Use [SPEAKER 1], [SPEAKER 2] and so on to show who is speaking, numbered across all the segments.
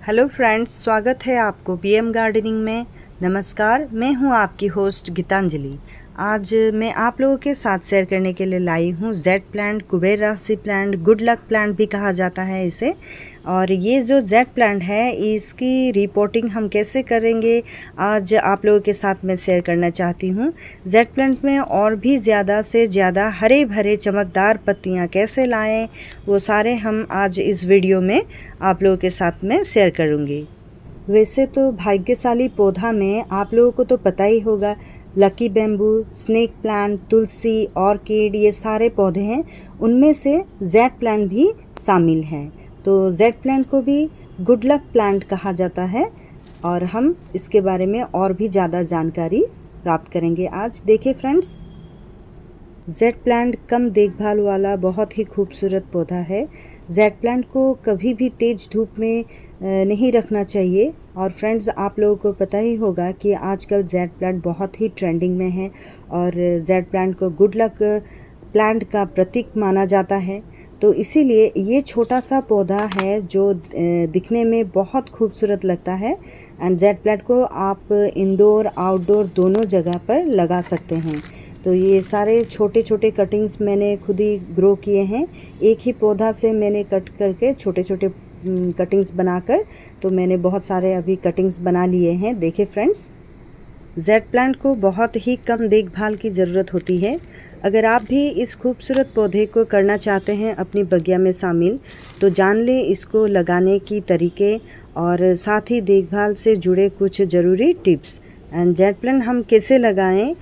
[SPEAKER 1] Hello friends, स्वागत है आपको पीएम गार्डनिंग में। नमस्कार, मैं हूं आपकी होस्ट गीतांजलि। आज मैं आप लोगों के साथ शेयर करने के लिए लाई हूं जेड प्लांट, कुबेर राशि प्लांट, गुड लक प्लांट भी कहा जाता है इसे। और ये जो जेड प्लांट है, इसकी रिपोर्टिंग हम कैसे करेंगे आज आप लोगों के साथ मैं शेयर करना चाहती हूं। जेड प्लांट में और भी ज़्यादा से ज़्यादा हरे भरे चमकदार पत्तियां कैसे लाएं, वो सारे हम आज इस वीडियो में आप लोगों के साथ में शेयर करूंगी। वैसे तो भाग्यशाली पौधा में आप लोगों को तो पता ही होगा, लकी बैम्बू, स्नेक प्लांट, तुलसी, ऑर्किड, ये सारे पौधे हैं। उनमें से जेड प्लांट भी शामिल हैं। तो जेड प्लांट को भी गुड लक प्लांट कहा जाता है और हम इसके बारे में और भी ज़्यादा जानकारी प्राप्त करेंगे आज। देखिए फ्रेंड्स, जेड प्लांट कम देखभाल वाला बहुत ही खूबसूरत पौधा है। जेड प्लांट को कभी भी तेज़ धूप में नहीं रखना चाहिए। और फ्रेंड्स, आप लोगों को पता ही होगा कि आजकल जेड प्लांट बहुत ही ट्रेंडिंग में है और जेड प्लांट को गुड लक प्लांट का प्रतीक माना जाता है। तो इसीलिए ये छोटा सा पौधा है जो दिखने में बहुत खूबसूरत लगता है। एंड जेड प्लांट को आप इंडोर आउटडोर दोनों जगह पर लगा सकते हैं। तो ये सारे छोटे छोटे कटिंग्स मैंने खुद ही ग्रो किए हैं। एक ही पौधा से मैंने कट करके छोटे छोटे कटिंग्स बनाकर, तो मैंने बहुत सारे अभी कटिंग्स बना लिए हैं। देखिए फ्रेंड्स, जेड प्लांट को बहुत ही कम देखभाल की ज़रूरत होती है। अगर आप भी इस खूबसूरत पौधे को करना चाहते हैं अपनी बगिया में शामिल, तो जान लें इसको लगाने की तरीके और साथ ही देखभाल से जुड़े कुछ ज़रूरी टिप्स। एंड जेड प्लांट हम कैसे लगाएं,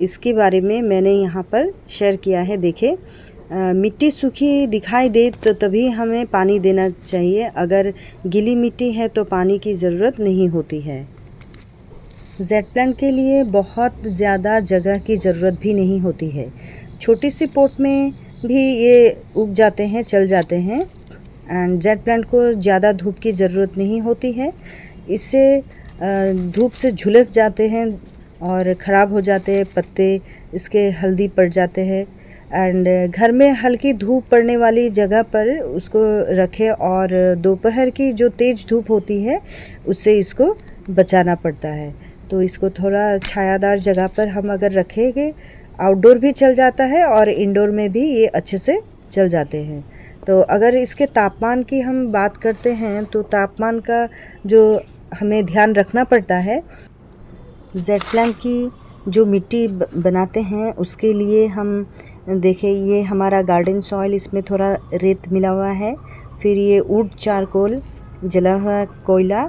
[SPEAKER 1] इसके बारे में मैंने यहाँ पर शेयर किया है। देखिए, मिट्टी सूखी दिखाई दे तो तभी हमें पानी देना चाहिए। अगर गीली मिट्टी है तो पानी की ज़रूरत नहीं होती है। जेड प्लांट के लिए बहुत ज़्यादा जगह की ज़रूरत भी नहीं होती है। छोटी सी पॉट में भी ये उग जाते हैं, चल जाते हैं। एंड जेड प्लांट को ज़्यादा धूप की ज़रूरत नहीं होती है। इससे धूप से झुलस जाते हैं और ख़राब हो जाते हैं पत्ते, इसके हल्दी पड़ जाते हैं। एंड घर में हल्की धूप पड़ने वाली जगह पर उसको रखें और दोपहर की जो तेज़ धूप होती है उससे इसको बचाना पड़ता है। तो इसको थोड़ा छायादार जगह पर हम अगर रखेंगे, आउटडोर भी चल जाता है और इंडोर में भी ये अच्छे से चल जाते हैं। तो अगर इसके तापमान की हम बात करते हैं तो तापमान का जो हमें ध्यान रखना पड़ता है, जेड प्लांट की जो मिट्टी बनाते हैं उसके लिए हम देखें, ये हमारा गार्डन सॉइल, इसमें थोड़ा रेत मिला हुआ है। फिर ये वुड चारकोल, जला हुआ कोयला,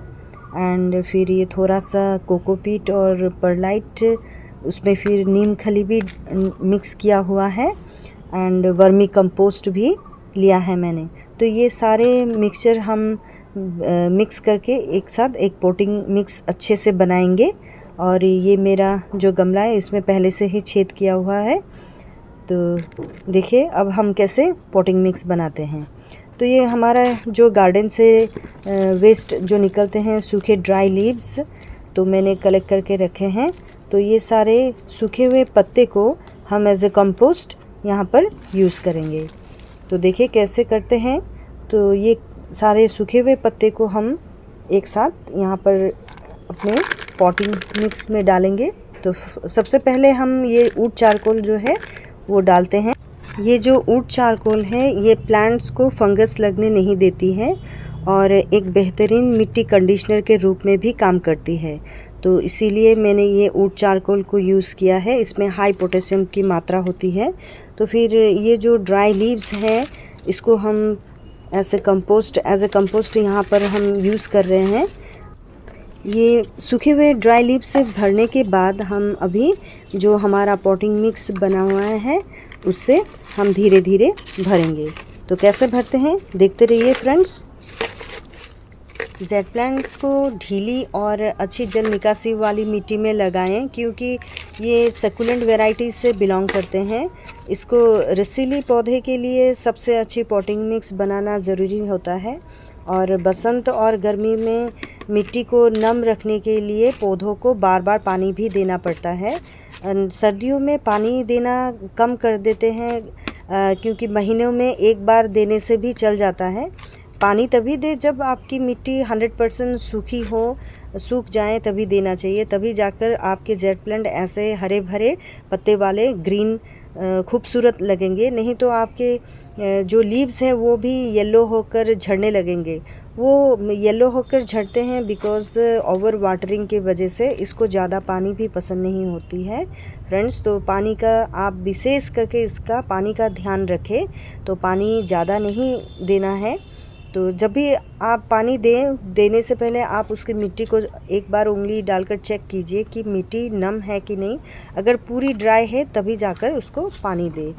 [SPEAKER 1] एंड फिर ये थोड़ा सा कोकोपीट और परलाइट, उसमें फिर नीम खली भी मिक्स किया हुआ है। एंड वर्मी कंपोस्ट भी लिया है मैंने। तो ये सारे मिक्सचर हम मिक्स करके एक साथ एक पोटिंग मिक्स अच्छे से बनाएंगे। और ये मेरा जो गमला है इसमें पहले से ही छेद किया हुआ है। तो देखिए अब हम कैसे पोटिंग मिक्स बनाते हैं। तो ये हमारा जो गार्डन से वेस्ट जो निकलते हैं, सूखे ड्राई लीव्स, तो मैंने कलेक्ट करके रखे हैं। तो ये सारे सूखे हुए पत्ते को हम एज ए कंपोस्ट यहाँ पर यूज़ करेंगे। तो देखिए कैसे करते हैं। तो ये सारे सूखे हुए पत्ते को हम एक साथ यहाँ पर अपने पॉटिंग मिक्स में डालेंगे। तो सबसे पहले हम ये वुड चारकोल जो है वो डालते हैं। ये जो वुड चारकोल है ये प्लांट्स को फंगस लगने नहीं देती है और एक बेहतरीन मिट्टी कंडीशनर के रूप में भी काम करती है। तो इसीलिए मैंने ये वुड चारकोल को यूज़ किया है। इसमें हाई पोटेशियम की मात्रा होती है। तो फिर ये जो ड्राई लीव्स है इसको हम एज ए कंपोस्ट यहाँ पर हम यूज़ कर रहे हैं। ये सूखे हुए ड्राई लीव्स से भरने के बाद हम अभी जो हमारा पॉटिंग मिक्स बना हुआ है उससे हम धीरे धीरे भरेंगे। तो कैसे भरते हैं देखते रहिए फ्रेंड्स। जेड प्लांट को ढीली और अच्छी जल निकासी वाली मिट्टी में लगाएं, क्योंकि ये सकुलेंट वैरायटी से बिलोंग करते हैं। इसको रसीली पौधे के लिए सबसे अच्छी पॉटिंग मिक्स बनाना ज़रूरी होता है। और बसंत और गर्मी में मिट्टी को नम रखने के लिए पौधों को बार बार पानी भी देना पड़ता है। सर्दियों में पानी देना कम कर देते हैं, क्योंकि महीनों में एक बार देने से भी चल जाता है। पानी तभी दे जब आपकी मिट्टी 100% सूखी हो, सूख जाए तभी देना चाहिए, तभी जाकर आपके जेट प्लांट ऐसे हरे भरे पत्ते वाले ग्रीन खूबसूरत लगेंगे। नहीं तो आपके जो लीव्स हैं वो भी येलो होकर झड़ने लगेंगे। वो येलो होकर झड़ते हैं बिकॉज़ ओवर वाटरिंग की वजह से। इसको ज़्यादा पानी भी पसंद नहीं होती है फ्रेंड्स। तो पानी का आप विशेष करके इसका पानी का ध्यान रखें। तो पानी ज़्यादा नहीं देना है। तो जब भी आप पानी देने से पहले आप उसकी मिट्टी को एक बार उंगली डालकर चेक कीजिए कि मिट्टी नम है कि नहीं। अगर पूरी ड्राई है तभी जाकर उसको पानी दें,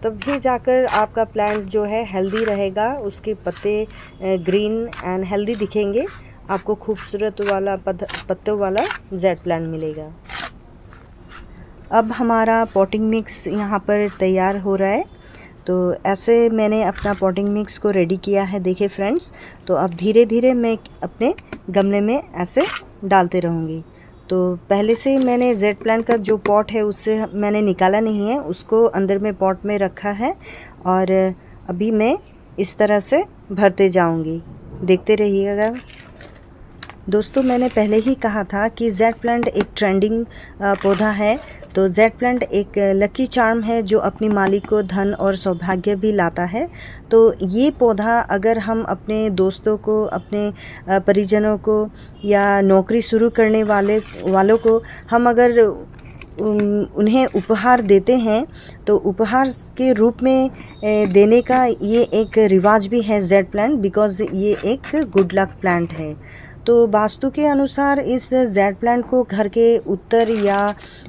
[SPEAKER 1] तभी जाकर आपका प्लांट जो है हेल्दी रहेगा। उसके पत्ते ग्रीन एंड हेल्दी दिखेंगे। आपको खूबसूरत वाला पत्तों वाला जेड प्लांट मिलेगा। अब हमारा पॉटिंग मिक्स यहाँ पर तैयार हो रहा है। तो ऐसे मैंने अपना पॉटिंग मिक्स को रेडी किया है, देखिए फ्रेंड्स। तो अब धीरे धीरे मैं अपने गमले में ऐसे डालते रहूँगी। तो पहले से मैंने जेड प्लांट का जो पॉट है उससे मैंने निकाला नहीं है, उसको अंदर में पॉट में रखा है। और अभी मैं इस तरह से भरते जाऊँगी, देखते रहिएगा। दोस्तों, मैंने पहले ही कहा था कि जेड प्लांट एक ट्रेंडिंग पौधा है। तो जेड प्लांट एक लकी चार्म है जो अपनी मालिक को धन और सौभाग्य भी लाता है। तो ये पौधा अगर हम अपने दोस्तों को, अपने परिजनों को या नौकरी शुरू करने वालों को हम अगर उन्हें उपहार देते हैं तो उपहार के रूप में देने का ये एक रिवाज भी है जेड प्लांट, बिकॉज़ ये एक गुड लक प्लांट है। तो वास्तु के अनुसार इस जेड प्लांट को घर के उत्तर या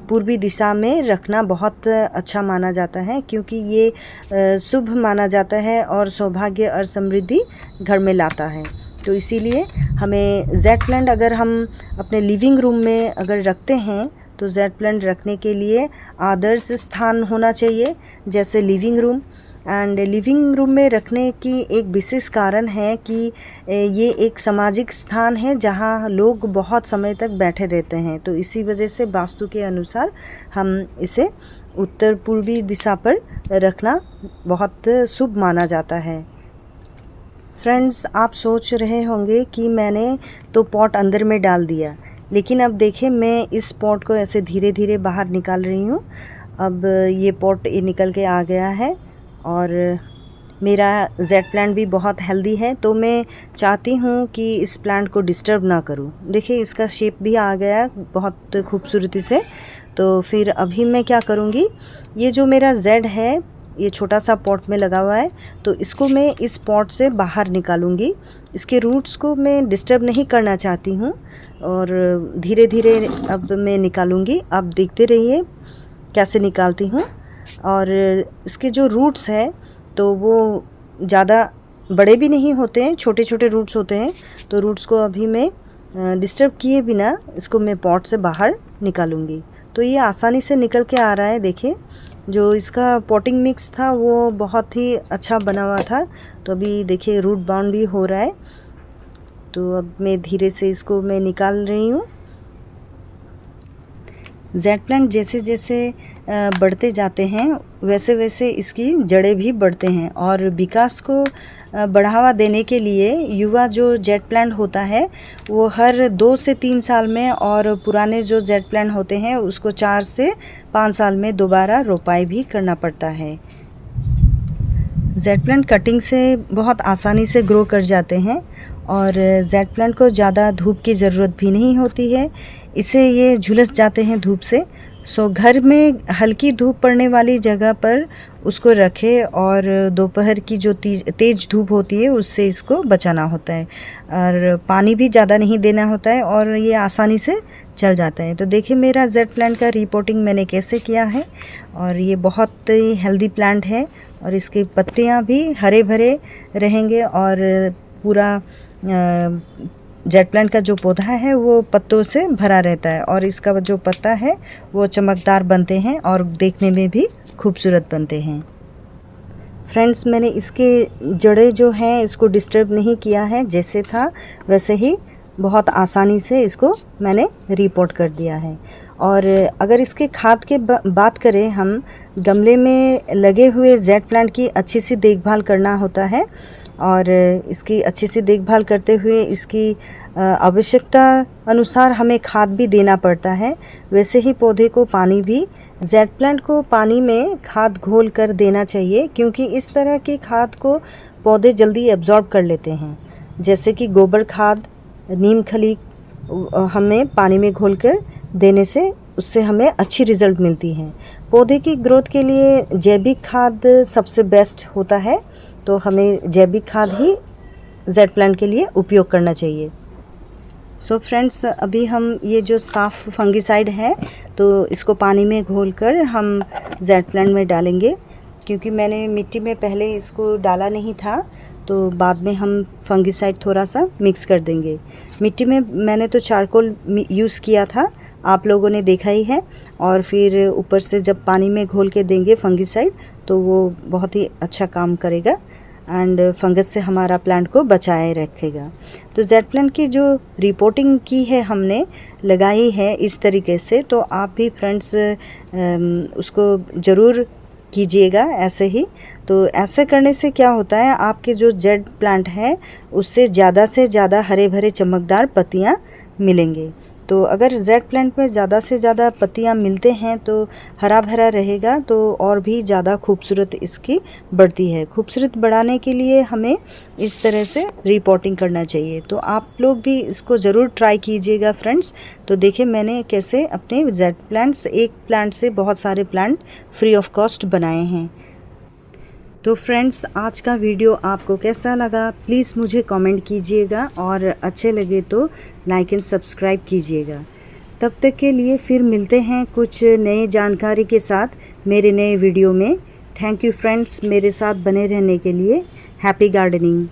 [SPEAKER 1] पूर्वी दिशा में रखना बहुत अच्छा माना जाता है, क्योंकि ये शुभ माना जाता है और सौभाग्य और समृद्धि घर में लाता है। तो इसीलिए हमें जेड प्लांट अगर हम अपने लिविंग रूम में अगर रखते हैं तो जेड प्लांट रखने के लिए आदर्श स्थान होना चाहिए, जैसे living room. And living room में रखने की एक विशेष कारण है कि ये एक सामाजिक स्थान है जहाँ लोग बहुत समय तक बैठे रहते हैं। तो इसी वजह से वास्तु के अनुसार हम इसे उत्तर पूर्वी दिशा पर रखना बहुत शुभ माना जाता है। फ्रेंड्स, आप सोच रहे होंगे कि मैंने तो पॉट अंदर में डाल दिया, लेकिन अब देखें मैं इस पॉट को ऐसे धीरे धीरे बाहर निकाल रही हूँ। अब ये पॉट निकल के आ गया है और मेरा जेड प्लांट भी बहुत हेल्दी है। तो मैं चाहती हूँ कि इस प्लांट को डिस्टर्ब ना करूँ। देखिए इसका शेप भी आ गया बहुत खूबसूरती से। तो फिर अभी मैं क्या करूँगी, ये जो मेरा जेड है ये छोटा सा पॉट में लगा हुआ है, तो इसको मैं इस पॉट से बाहर निकालूंगी। इसके रूट्स को मैं डिस्टर्ब नहीं करना चाहती हूँ और धीरे धीरे अब मैं निकालूंगी। आप देखते रहिए कैसे निकालती हूँ। और इसके जो रूट्स है तो वो ज़्यादा बड़े भी नहीं होते हैं, छोटे छोटे रूट्स होते हैं। तो रूट्स को अभी मैं डिस्टर्ब किए बिना इसको मैं पॉट से बाहर निकालूंगी। तो ये आसानी से निकल के आ रहा है। देखिए जो इसका पॉटिंग मिक्स था वो बहुत ही अच्छा बना हुआ था। तो अभी देखिए रूट बाउंड भी हो रहा है। तो अब मैं धीरे से इसको मैं निकाल रही हूँ। जेड प्लांट जैसे जैसे बढ़ते जाते हैं वैसे वैसे इसकी जड़ें भी बढ़ते हैं और विकास को बढ़ावा देने के लिए युवा जो जेड प्लांट होता है वो हर 2 से 3 साल में, और पुराने जो जेड प्लांट होते हैं उसको 4 से 5 साल में दोबारा रोपाई भी करना पड़ता है। जेड प्लांट कटिंग से बहुत आसानी से ग्रो कर जाते हैं और जेड प्लांट को ज़्यादा धूप की ज़रूरत भी नहीं होती है, इसे ये झुलस जाते हैं धूप से। सो घर में हल्की धूप पड़ने वाली जगह पर उसको रखें और दोपहर की जो तेज़ धूप होती है उससे इसको बचाना होता है और पानी भी ज़्यादा नहीं देना होता है और ये आसानी से चल जाता है। तो देखिए मेरा जेड प्लांट का रिपोर्टिंग मैंने कैसे किया है और ये बहुत ही हेल्दी प्लांट है और इसकी पत्तियाँ भी हरे भरे रहेंगे और पूरा जेड प्लांट का जो पौधा है वो पत्तों से भरा रहता है और इसका जो पत्ता है वो चमकदार बनते हैं और देखने में भी खूबसूरत बनते हैं। फ्रेंड्स, मैंने इसके जड़ें जो हैं इसको डिस्टर्ब नहीं किया है, जैसे था वैसे ही बहुत आसानी से इसको मैंने रिपोर्ट कर दिया है। और अगर इसके खाद के बात करें, हम गमले में लगे हुए जेड प्लांट की अच्छी सी देखभाल करना होता है और इसकी अच्छे से देखभाल करते हुए इसकी आवश्यकता अनुसार हमें खाद भी देना पड़ता है। वैसे ही पौधे को पानी भी, जेड प्लांट को पानी में खाद घोल कर देना चाहिए, क्योंकि इस तरह की खाद को पौधे जल्दी एब्जॉर्ब कर लेते हैं। जैसे कि गोबर खाद, नीम खली हमें पानी में घोल कर देने से उससे हमें अच्छी रिज़ल्ट मिलती हैं। पौधे की ग्रोथ के लिए जैविक खाद सबसे बेस्ट होता है, तो हमें जैविक खाद ही जेड प्लांट के लिए उपयोग करना चाहिए। सो फ्रेंड्स, अभी हम ये जो साफ़ फंगिसाइड है तो इसको पानी में घोलकर हम जेड प्लांट में डालेंगे, क्योंकि मैंने मिट्टी में पहले इसको डाला नहीं था, तो बाद में हम फंगिसाइड थोड़ा सा मिक्स कर देंगे। मिट्टी में मैंने तो चारकोल यूज़ किया था, आप लोगों ने देखा ही है, और फिर ऊपर से जब पानी में घोल के देंगे फंगिसाइड तो वो बहुत ही अच्छा काम करेगा एंड फंगस से हमारा प्लांट को बचाए रखेगा। तो जेड प्लांट की जो रिपोर्टिंग की है हमने लगाई है इस तरीके से, तो आप भी फ्रेंड्स उसको ज़रूर कीजिएगा ऐसे ही। तो ऐसे करने से क्या होता है, आपके जो जेड प्लांट है उससे ज़्यादा से ज़्यादा हरे भरे चमकदार पत्तियाँ मिलेंगे। तो अगर जेड प्लांट में ज़्यादा से ज़्यादा पत्तियाँ मिलते हैं तो हरा भरा रहेगा, तो और भी ज़्यादा खूबसूरत इसकी बढ़ती है। खूबसूरत बढ़ाने के लिए हमें इस तरह से रिपोर्टिंग करना चाहिए। तो आप लोग भी इसको ज़रूर ट्राई कीजिएगा फ्रेंड्स। तो देखिए मैंने कैसे अपने जेड प्लांट्स, एक प्लांट से बहुत सारे प्लांट फ्री ऑफ कॉस्ट बनाए हैं। तो फ्रेंड्स, आज का वीडियो आपको कैसा लगा प्लीज़ मुझे कमेंट कीजिएगा, और अच्छे लगे तो लाइक एंड सब्सक्राइब कीजिएगा। तब तक के लिए फिर मिलते हैं कुछ नए जानकारी के साथ मेरे नए वीडियो में। थैंक यू फ्रेंड्स, मेरे साथ बने रहने के लिए। Happy gardening.